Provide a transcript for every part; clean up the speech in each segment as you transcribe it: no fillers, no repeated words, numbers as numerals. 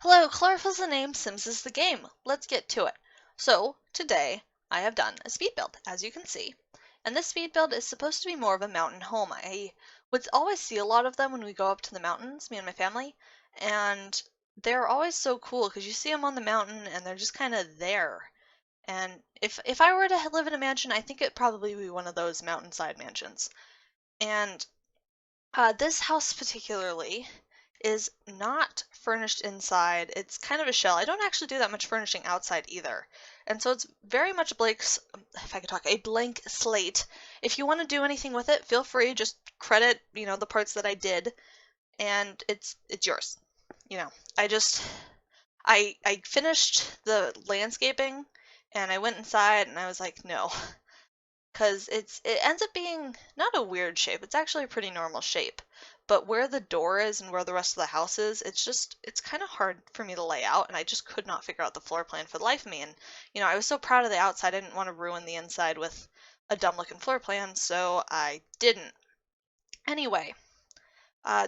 Hello, Chlorophyll's the name, Sims is the game. Let's get to it. So, today, I have done a speed build, as you can see. And this speed build is supposed to be more of a mountain home. I would always see a lot of them when we go up to the mountains, me and my family, and they're always so cool because you see them on the mountain and they're just kind of there. And if I were to live in a mansion, I think it'd probably be one of those mountainside mansions. And this house particularly is not furnished inside. It's kind of a shell. I don't actually do that much furnishing outside either. And so it's very much Blake's, if I could talk, a blank slate. If you want to do anything with it, feel free, just credit, the parts that I did, and it's yours. You know, I finished the landscaping and I went inside and I was like, no, because it ends up being not a weird shape. It's actually a pretty normal shape. But where the door is and where the rest of the house is, it's kind of hard for me to lay out, and I just could not figure out the floor plan for the life of me. And, I was so proud of the outside, I didn't want to ruin the inside with a dumb looking floor plan, so I didn't. Anyway,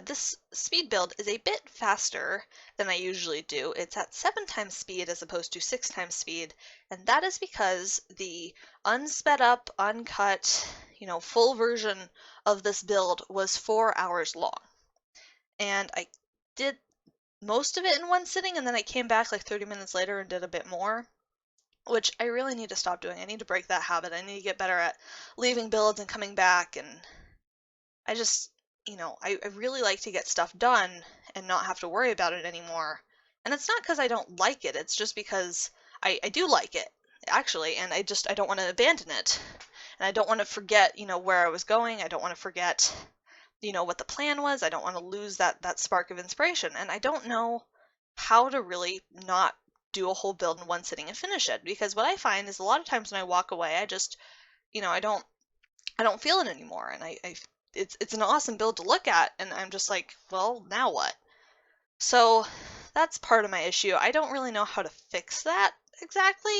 this speed build is a bit faster than I usually do. It's at 7 times speed as opposed to 6 times speed, and that is because the unsped up, uncut, full version of this build was 4 hours long. And I did most of it in one sitting, and then I came back like 30 minutes later and did a bit more, which I really need to stop doing. I need to break that habit. I need to get better at leaving builds and coming back, and I just, I really like to get stuff done and not have to worry about it anymore. And it's not because I don't like it, it's just because I do like it, actually, and I don't want to abandon it. And I don't want to forget, where I was going. I don't want to forget, what the plan was. I don't want to lose that spark of inspiration. And I don't know how to really not do a whole build in one sitting and finish it. Because what I find is a lot of times when I walk away, I just, I don't feel it anymore. And it's an awesome build to look at, and I'm just like, well, now what? So that's part of my issue. I don't really know how to fix that exactly.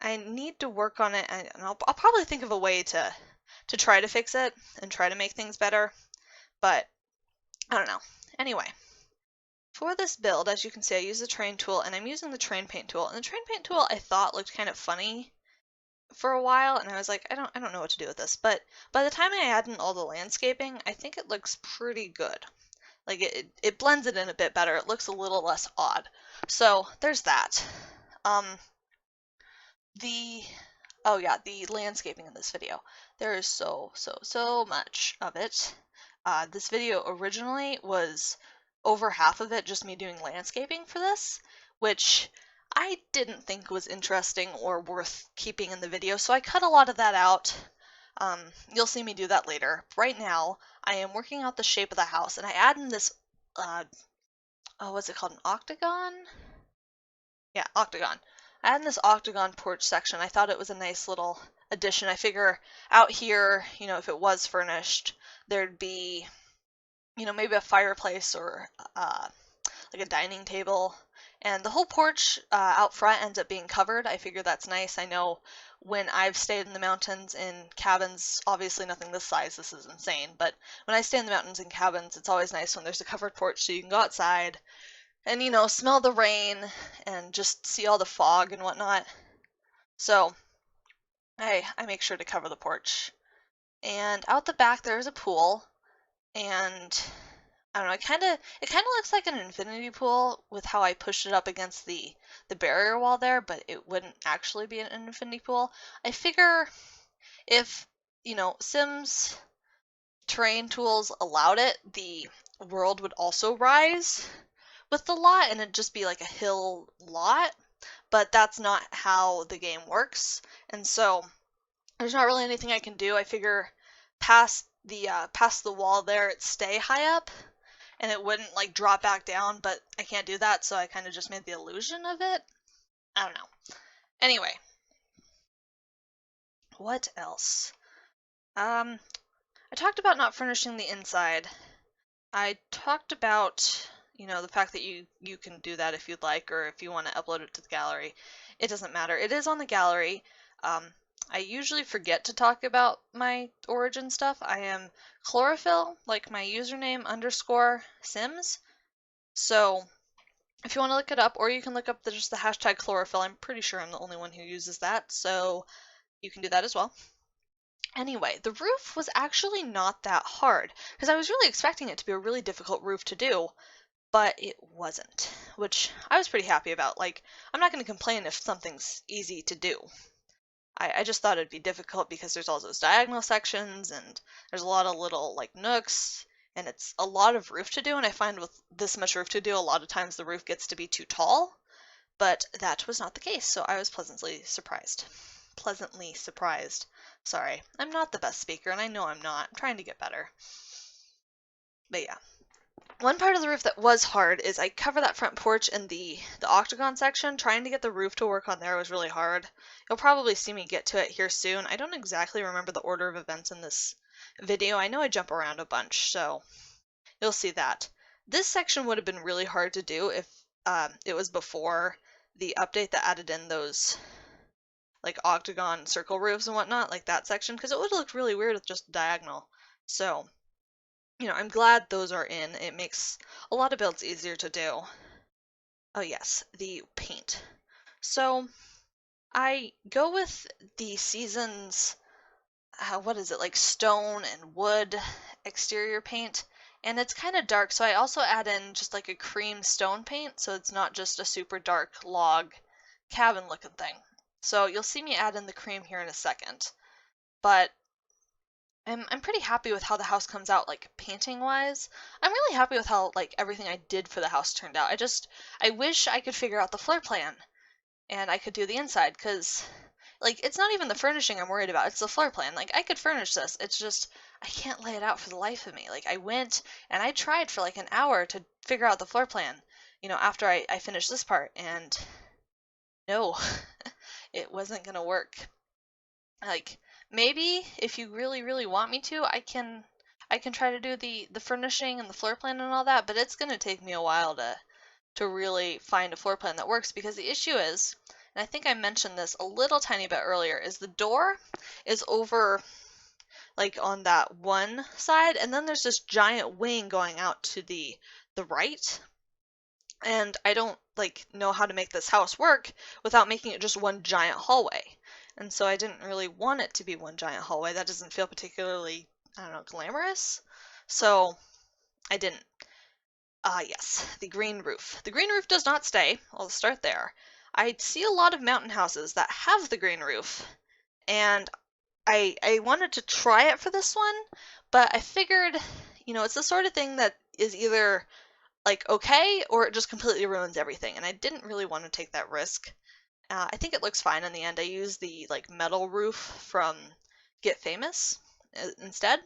I need to work on it, and I'll probably think of a way to try to fix it and try to make things better, but I don't know. Anyway, for this build, as you can see, I use the terrain tool, and I'm using the terrain paint tool. And the terrain paint tool I thought looked kind of funny for a while, and I was like, I don't know what to do with this. But by the time I add in all the landscaping, I think it looks pretty good. Like it blends it in a bit better. It looks a little less odd. So there's that. Um, the oh yeah, the landscaping in this video. There is so much of it. This video originally was over half of it just me doing landscaping for this, which I didn't think was interesting or worth keeping in the video, so I cut a lot of that out. You'll see me do that later. Right now, I am working out the shape of the house, and I add in this, what's it called, an octagon? Yeah, octagon. I add in this octagon porch section. I thought it was a nice little addition. I figure out here, if it was furnished, there'd be, maybe a fireplace or like a dining table. And the whole porch out front ends up being covered. I figure that's nice. I know when I've stayed in the mountains in cabins, obviously nothing this size, this is insane, but when I stay in the mountains in cabins, it's always nice when there's a covered porch so you can go outside and, smell the rain and just see all the fog and whatnot. So I make sure to cover the porch. And out the back there's a pool, and I don't know, it kind of looks like an infinity pool with how I pushed it up against the barrier wall there, but it wouldn't actually be an infinity pool. I figure if, Sims terrain tools allowed it, the world would also rise with the lot and it'd just be like a hill lot, but that's not how the game works, and so there's not really anything I can do. I figure past the wall there, it'd stay high up and it wouldn't like drop back down, but I can't do that, so I kind of just made the illusion of it. I don't know. Anyway, what else? I talked about not furnishing the inside. I talked about, the fact that you can do that if you'd like, or if you want to upload it to the gallery. It doesn't matter. It is on the gallery. I usually forget to talk about my origin stuff. I am Chlorophyll, like my username _ Sims. So if you want to look it up, or you can look up just the hashtag chlorophyll. I'm pretty sure I'm the only one who uses that, so you can do that as well. Anyway, the roof was actually not that hard, because I was really expecting it to be a really difficult roof to do, but it wasn't, which I was pretty happy about. Like, I'm not going to complain if something's easy to do. I just thought it'd be difficult because there's all those diagonal sections and there's a lot of little like nooks and it's a lot of roof to do, and I find with this much roof to do, a lot of times the roof gets to be too tall, but that was not the case, so I was pleasantly surprised. Pleasantly surprised. Sorry, I'm not the best speaker and I know I'm not. I'm trying to get better. But yeah. One part of the roof that was hard is I cover that front porch and the octagon section. Trying to get the roof to work on there was really hard. You'll probably see me get to it here soon. I don't exactly remember the order of events in this video. I know I jump around a bunch, so you'll see that. This section would have been really hard to do if it was before the update that added in those like octagon circle roofs and whatnot, like that section, because it would have looked really weird with just diagonal. So I'm glad those are in. It makes a lot of builds easier to do. Oh yes, the paint. So I go with the season's, what is it, like stone and wood exterior paint, and it's kind of dark, so I also add in just like a cream stone paint, so it's not just a super dark log cabin looking thing. So you'll see me add in the cream here in a second, but I'm pretty happy with how the house comes out, like painting wise. I'm really happy with how like everything I did for the house turned out. I wish I could figure out the floor plan and I could do the inside, because like it's not even the furnishing I'm worried about, it's the floor plan. Like I could furnish this, it's just I can't lay it out for the life of me. Like I went and I tried for like an hour to figure out the floor plan, after I finished this part, and no, it wasn't gonna work. Like maybe if you really really want me to, I can try to do the furnishing and the floor plan and all that, but it's going to take me a while to really find a floor plan that works, because the issue is, and I think I mentioned this a little tiny bit earlier, is the door is over like on that one side, and then there's this giant wing going out to the right, and I don't like know how to make this house work without making it just one giant hallway. And so I didn't really want it to be one giant hallway. That doesn't feel particularly, I don't know, glamorous. So I didn't. Yes, the green roof. The green roof does not stay. I'll start there. I see a lot of mountain houses that have the green roof, and I wanted to try it for this one, but I figured, it's the sort of thing that is either like okay or it just completely ruins everything, and I didn't really want to take that risk. I think it looks fine in the end. I used the like metal roof from Get Famous instead,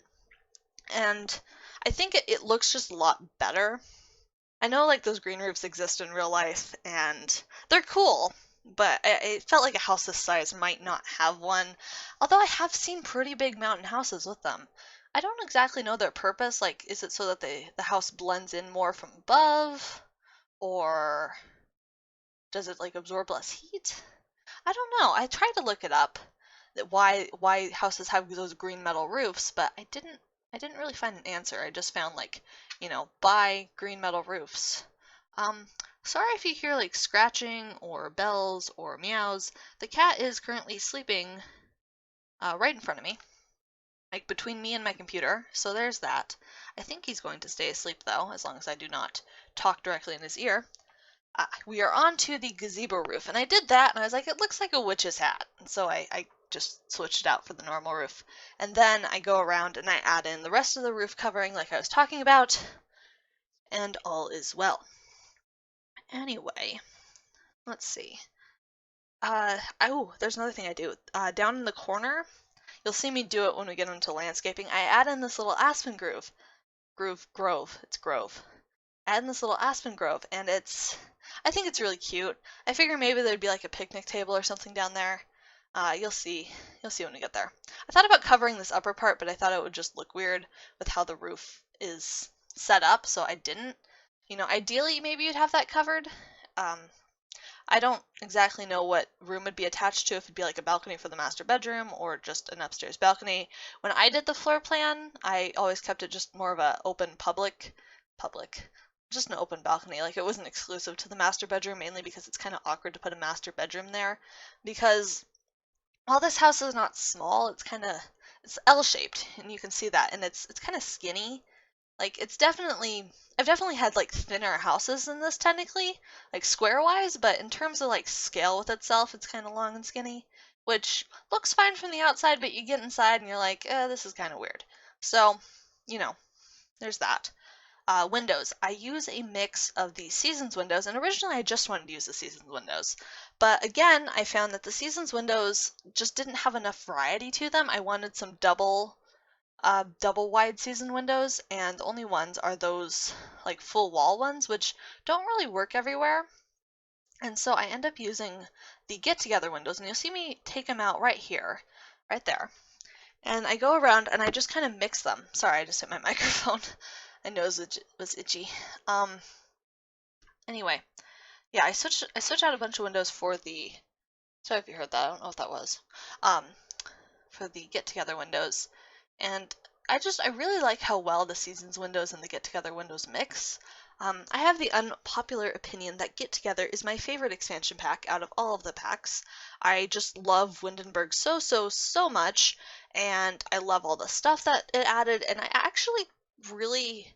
and I think it looks just a lot better. I know like those green roofs exist in real life and they're cool, but it felt like a house this size might not have one, although I have seen pretty big mountain houses with them. I don't exactly know their purpose. Like, is it so that the house blends in more from above, or does it like absorb less heat? I don't know. I tried to look it up, that why houses have those green metal roofs, but I didn't really find an answer. I just found like, buy green metal roofs. Um, Sorry if you hear like scratching or bells or meows. The cat is currently sleeping right in front of me, like between me and my computer. So there's that. I think he's going to stay asleep though, as long as I do not talk directly in his ear. We are on to the gazebo roof, and I did that, and I was like, it looks like a witch's hat, and so I just switched it out for the normal roof. And then I go around and I add in the rest of the roof covering like I was talking about, and all is well. Anyway, let's see. Oh, there's another thing I do. Down in the corner, you'll see me do it when we get into landscaping. I add in this little aspen grove. It's grove. Add in this little aspen grove, and I think it's really cute. I figure maybe there'd be like a picnic table or something down there. You'll see when we get there. I thought about covering this upper part, but I thought it would just look weird with how the roof is set up, so I didn't. Ideally maybe you'd have that covered. I don't exactly know what room would be attached to, if it'd be like a balcony for the master bedroom or just an upstairs balcony. When I did the floor plan, I always kept it just more of a open public, just an open balcony. Like it wasn't exclusive to the master bedroom, mainly because it's kind of awkward to put a master bedroom there. Because while this house is not small, it's L-shaped, and you can see that, and it's kind of skinny. Like I've definitely had like thinner houses than this technically, like square wise, but in terms of like scale with itself, it's kind of long and skinny, which looks fine from the outside, but you get inside and you're like, this is kind of weird. So, you know, there's that. Windows. I use a mix of the Seasons windows, and originally I just wanted to use the Seasons windows. But again, I found that the Seasons windows just didn't have enough variety to them. I wanted some double wide season windows, and the only ones are those like full wall ones, which don't really work everywhere. And so I end up using the get together windows, and you'll see me take them out right here, right there. And I go around and I just kind of mix them. Sorry, I just hit my microphone. My nose was itchy. Anyway, yeah, I switched out a bunch of windows for the. Sorry if you heard that. I don't know what that was. For the get together windows, and I really like how well the Seasons windows and the Get Together windows mix. I have the unpopular opinion that Get Together is my favorite expansion pack out of all of the packs. I just love Windenburg so much, and I love all the stuff that it added, and I actually really,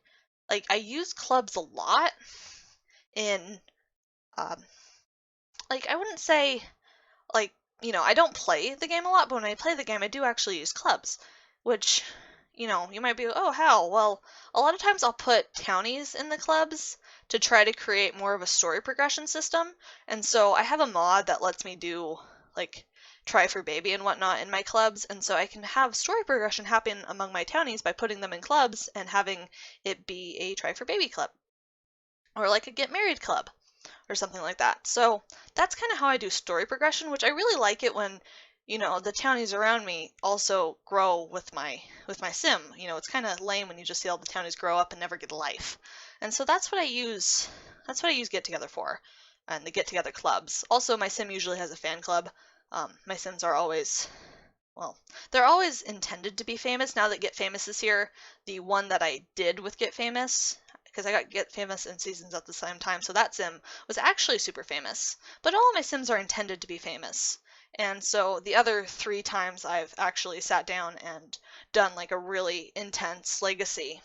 like, I use clubs a lot in, like, I wouldn't say, like, I don't play the game a lot, but when I play the game, I do actually use clubs, which, you might be, oh, how? Well, a lot of times I'll put townies in the clubs to try to create more of a story progression system, and so I have a mod that lets me do, like, try for baby and whatnot in my clubs, and so I can have story progression happen among my townies by putting them in clubs and having it be a try for baby club, or like a get married club or something like that. So that's kind of how I do story progression, which I really like it when, the townies around me also grow with my sim. It's kind of lame when you just see all the townies grow up and never get a life. And so that's what I use. That's what I use Get Together for, and the Get Together clubs. Also, my sim usually has a fan club. My sims are always, well, they're always intended to be famous. Now that Get Famous is here, the one that I did with Get Famous, because I got Get Famous and Seasons at the same time, so that sim was actually super famous. But all of my sims are intended to be famous. And so the other 3 times I've actually sat down and done like a really intense legacy.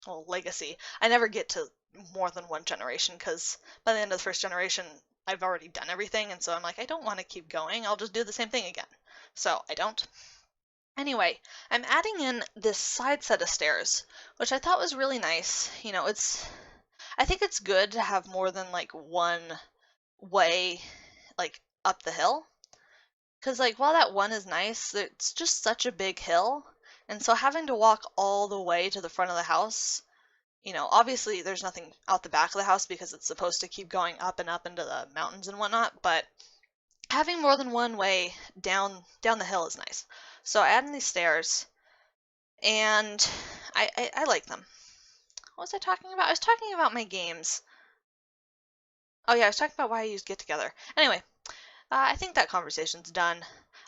Well, legacy. I never get to more than one generation because by the end of the first generation, I've already done everything. And so I'm like, I don't want to keep going. I'll just do the same thing again. So I don't. Anyway, I'm adding in this side set of stairs, which I thought was really nice. I think it's good to have more than like one way, like up the hill. Because like while that one is nice, it's just such a big hill. And so having to walk all the way to the front of the house, obviously there's nothing out the back of the house because it's supposed to keep going up and up into the mountains and whatnot, but having more than one way down the hill is nice. So I add in these stairs, and I like them. What was I talking about? I was talking about my games. Oh yeah, I was talking about why I use Get Together. Anyway, I think that conversation's done.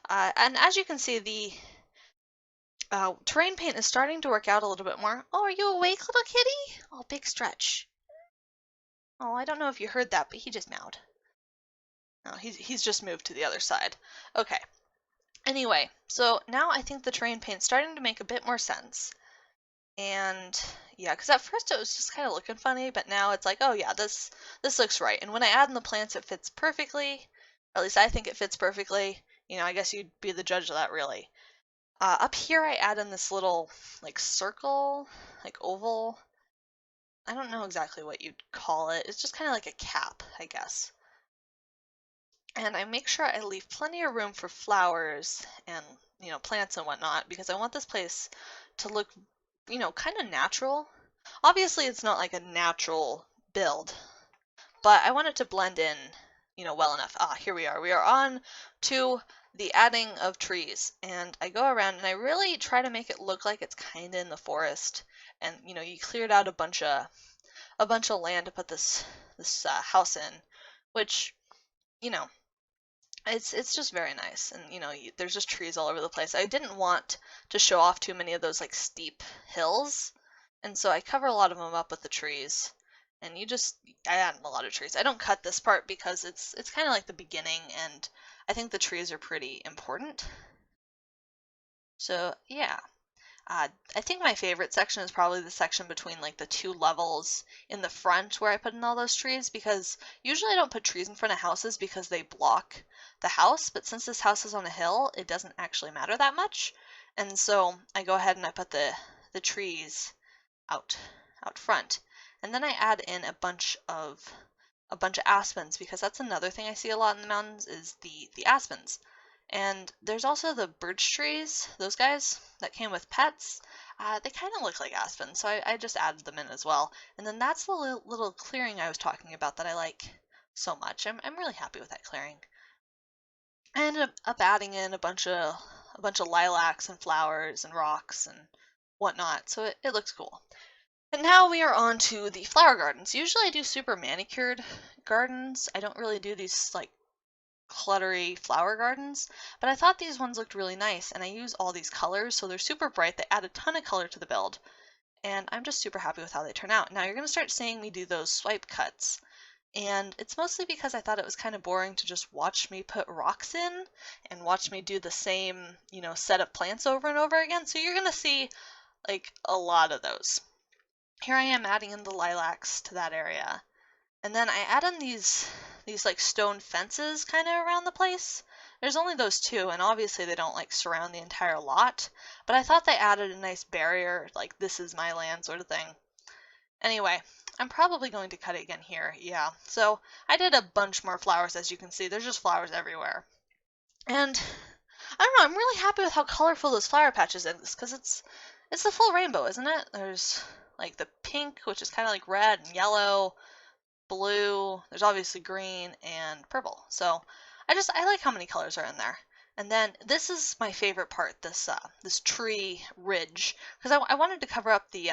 And as you can see, the terrain paint is starting to work out a little bit more. Oh, are you awake, little kitty? Oh, big stretch. Oh, I don't know if you heard that, but he just meowed. No, he's just moved to the other side. Okay. Anyway, so now I think the terrain paint's starting to make a bit more sense. And yeah, because at first it was just kind of looking funny, but now it's like, oh yeah, this looks right. And when I add in the plants, it fits perfectly. Or at least I think it fits perfectly. I guess you'd be the judge of that, really. Up here, I add in this little like circle, like oval. I don't know exactly what you'd call it. It's just kind of like a cap, I guess. And I make sure I leave plenty of room for flowers and, plants and whatnot, because I want this place to look, kind of natural. Obviously, it's not like a natural build, but I want it to blend in, well enough. Here we are. We are on to the adding of trees, and I go around and I really try to make it look like it's kind of in the forest, and, you cleared out a bunch of land to put this house in, which, it's just very nice, and there's just trees all over the place. I didn't want to show off too many of those like steep hills, and so I cover a lot of them up with the trees. And I added a lot of trees. I don't cut this part because it's kind of like the beginning, and I think the trees are pretty important. So yeah. I think my favorite section is probably the section between like the two levels in the front where I put in all those trees, because usually I don't put trees in front of houses because they block the house, but since this house is on a hill, it doesn't actually matter that much. And so I go ahead and I put the trees out front. And then I add in a bunch of aspens, because that's another thing I see a lot in the mountains is the aspens. And there's also the birch trees, those guys that came with pets. They kind of look like aspens, so I just added them in as well. And then that's the little clearing I was talking about that I like so much. I'm really happy with that clearing. I ended up adding in a bunch of lilacs and flowers and rocks and whatnot, so it looks cool. And now we are on to the flower gardens. Usually I do super manicured gardens. I don't really do these like cluttery flower gardens, but I thought these ones looked really nice, and I use all these colors, so they're super bright. They add a ton of color to the build, and I'm just super happy with how they turn out. Now you're going to start seeing me do those swipe cuts, and it's mostly because I thought it was kind of boring to just watch me put rocks in and watch me do the same, set of plants over and over again. So you're going to see like a lot of those. Here I am adding in the lilacs to that area. And then I add in these like stone fences kind of around the place. There's only those two, and obviously they don't like surround the entire lot, but I thought they added a nice barrier, like this is my land sort of thing. Anyway, I'm probably going to cut it again here, yeah. So I did a bunch more flowers, as you can see. There's just flowers everywhere. And I don't know, I'm really happy with how colorful those flower patches is, because it's the full rainbow, isn't it? There's like the pink, which is kind of like red and yellow, blue, there's obviously green and purple. So I like how many colors are in there. And then this is my favorite part, this tree ridge, because I wanted to cover up the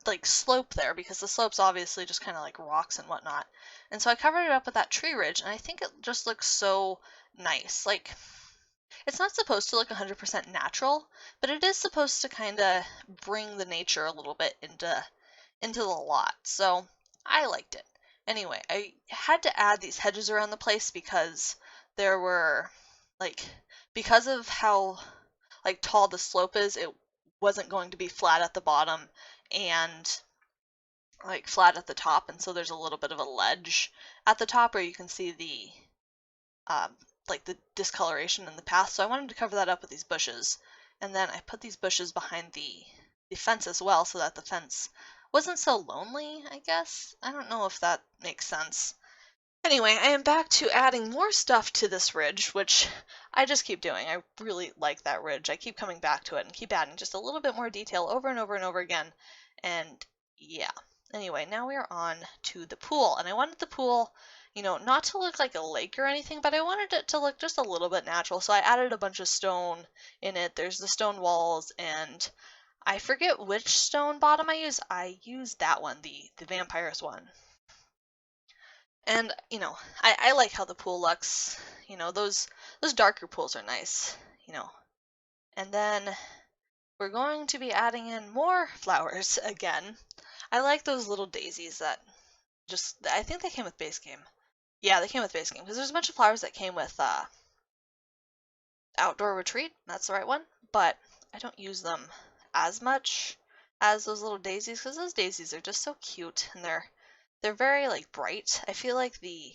like slope there, because the slope's obviously just kind of like rocks and whatnot. And so I covered it up with that tree ridge, and I think it just looks so nice. Like, it's not supposed to look 100% natural, but it is supposed to kind of bring the nature a little bit into the lot, so I liked it. Anyway, I had to add these hedges around the place because there were, like, because of how, like, tall the slope is, it wasn't going to be flat at the bottom and, like, flat at the top, and so there's a little bit of a ledge at the top where you can see um, like, the discoloration in the path, so I wanted to cover that up with these bushes. And then I put these bushes behind the fence as well, so that the fence wasn't so lonely, I guess. I don't know if that makes sense. Anyway, I am back to adding more stuff to this ridge, which I just keep doing. I really like that ridge. I keep coming back to it and keep adding just a little bit more detail over and over and over again. And yeah. Anyway, now we are on to the pool. And I wanted the pool, not to look like a lake or anything, but I wanted it to look just a little bit natural. So I added a bunch of stone in it. There's the stone walls, and I forget which stone bottom I use. I used that one, the vampires one. And, I like how the pool looks. Those darker pools are nice, you know. And then we're going to be adding in more flowers again. I like those little daisies that I think they came with base game. Yeah, they came with base game, because there's a bunch of flowers that came with Outdoor Retreat. That's the right one. But I don't use them as much as those little daisies, because those daisies are just so cute, and they're very like bright. I feel like the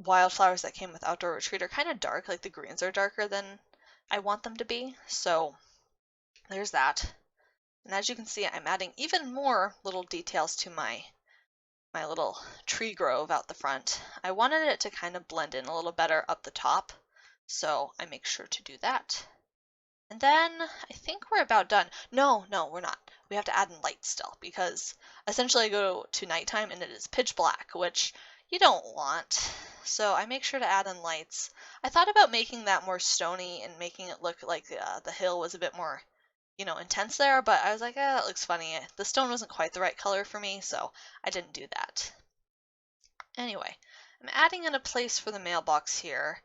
wildflowers that came with Outdoor Retreat are kind of dark, like the greens are darker than I want them to be. So there's that. And as you can see, I'm adding even more little details to my little tree grove out the front. I wanted it to kind of blend in a little better up the top, so I make sure to do that. And then I think we're about done. No, we're not. We have to add in light still, because essentially I go to nighttime and it is pitch black, which you don't want. So I make sure to add in lights. I thought about making that more stony and making it look like the hill was a bit more, intense there, but I was like, that looks funny. The stone wasn't quite the right color for me, so I didn't do that. Anyway, I'm adding in a place for the mailbox here.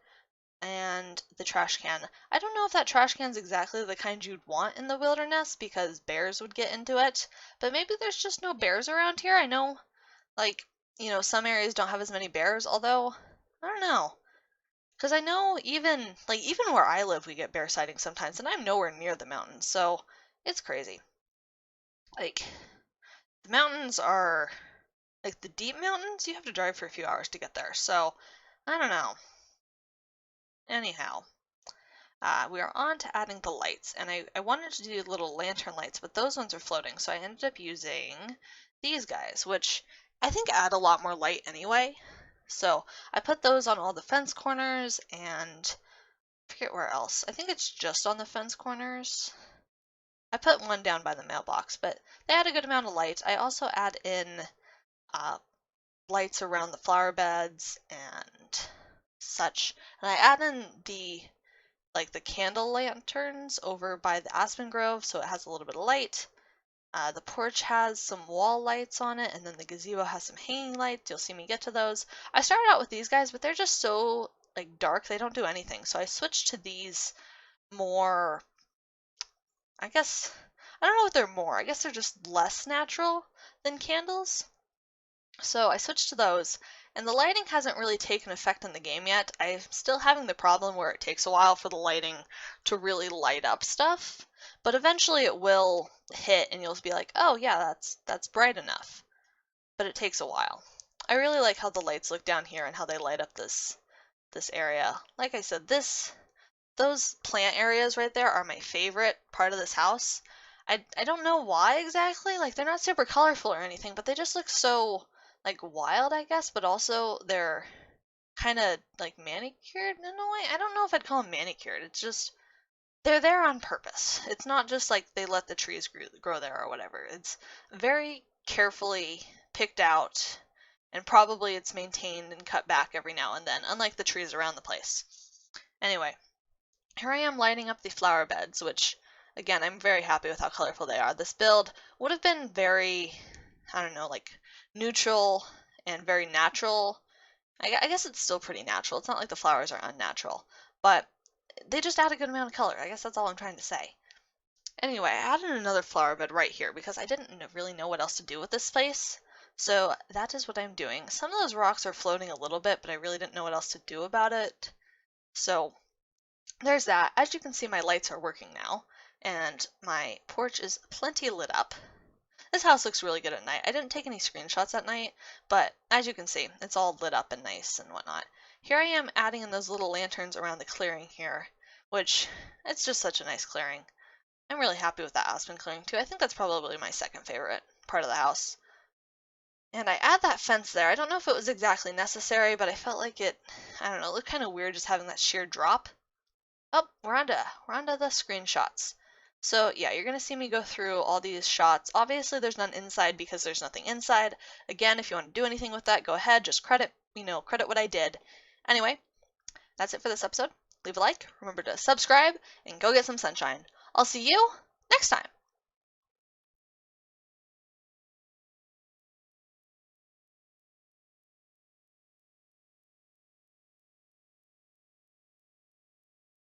and the trash can. I don't know if that trash can is exactly the kind you'd want in the wilderness because bears would get into it, but maybe there's just no bears around here. I know, like, some areas don't have as many bears, although, I don't know. Because I know even where I live, we get bear sightings sometimes, and I'm nowhere near the mountains, so it's crazy. Like, the mountains are, like, the deep mountains, you have to drive for a few hours to get there, so I don't know. Anyhow, we are on to adding the lights, and I wanted to do little lantern lights, but those ones are floating, so I ended up using these guys, which I think add a lot more light anyway. So I put those on all the fence corners, and I forget where else. I think it's just on the fence corners. I put one down by the mailbox, but they add a good amount of light. I also add in uh, lights around the flower beds and such. And I add in the candle lanterns over by the aspen grove, so it has a little bit of light. The porch has some wall lights on it, and then the gazebo has some hanging lights. You'll see me get to those. I started out with these guys, but they're just so dark, they don't do anything. So I switched to these more, I guess, I don't know if they're more. I guess they're just less natural than candles. So I switched to those, and the lighting hasn't really taken effect in the game yet. I'm still having the problem where it takes a while for the lighting to really light up stuff, but eventually it will hit and you'll be like, oh yeah, that's bright enough. But it takes a while. I really like how the lights look down here and how they light up this area. Like I said, those plant areas right there are my favorite part of this house. I don't know why exactly, like they're not super colorful or anything, but they just look so wild, I guess, but also they're kind of manicured in a way. I don't know if I'd call them manicured. It's just they're there on purpose. It's not just like they let the trees grow there or whatever. It's very carefully picked out, and probably it's maintained and cut back every now and then, unlike the trees around the place. Anyway, here I am lighting up the flower beds, which, again, I'm very happy with how colorful they are. This build would have been very, I don't know, neutral and very natural. I guess it's still pretty natural. It's not like the flowers are unnatural, but they just add a good amount of color. I guess that's all I'm trying to say. Anyway, I added another flower bed right here because I didn't really know what else to do with this space. So that is what I'm doing. Some of those rocks are floating a little bit, but I really didn't know what else to do about it. So there's that. As you can see, my lights are working now, and my porch is plenty lit up. This house looks really good at night. I didn't take any screenshots at night, but as you can see, it's all lit up and nice and whatnot. Here I am adding in those little lanterns around the clearing here, which, it's just such a nice clearing. I'm really happy with that aspen clearing too. I think that's probably my second favorite part of the house. And I add that fence there. I don't know if it was exactly necessary, but I felt like it, I don't know, it looked kind of weird just having that sheer drop. Oh, we're on to the screenshots. So yeah, you're going to see me go through all these shots. Obviously there's none inside because there's nothing inside. Again, if you want to do anything with that, go ahead, just credit what I did. Anyway, that's it for this episode. Leave a like, remember to subscribe, and go get some sunshine. I'll see you next time.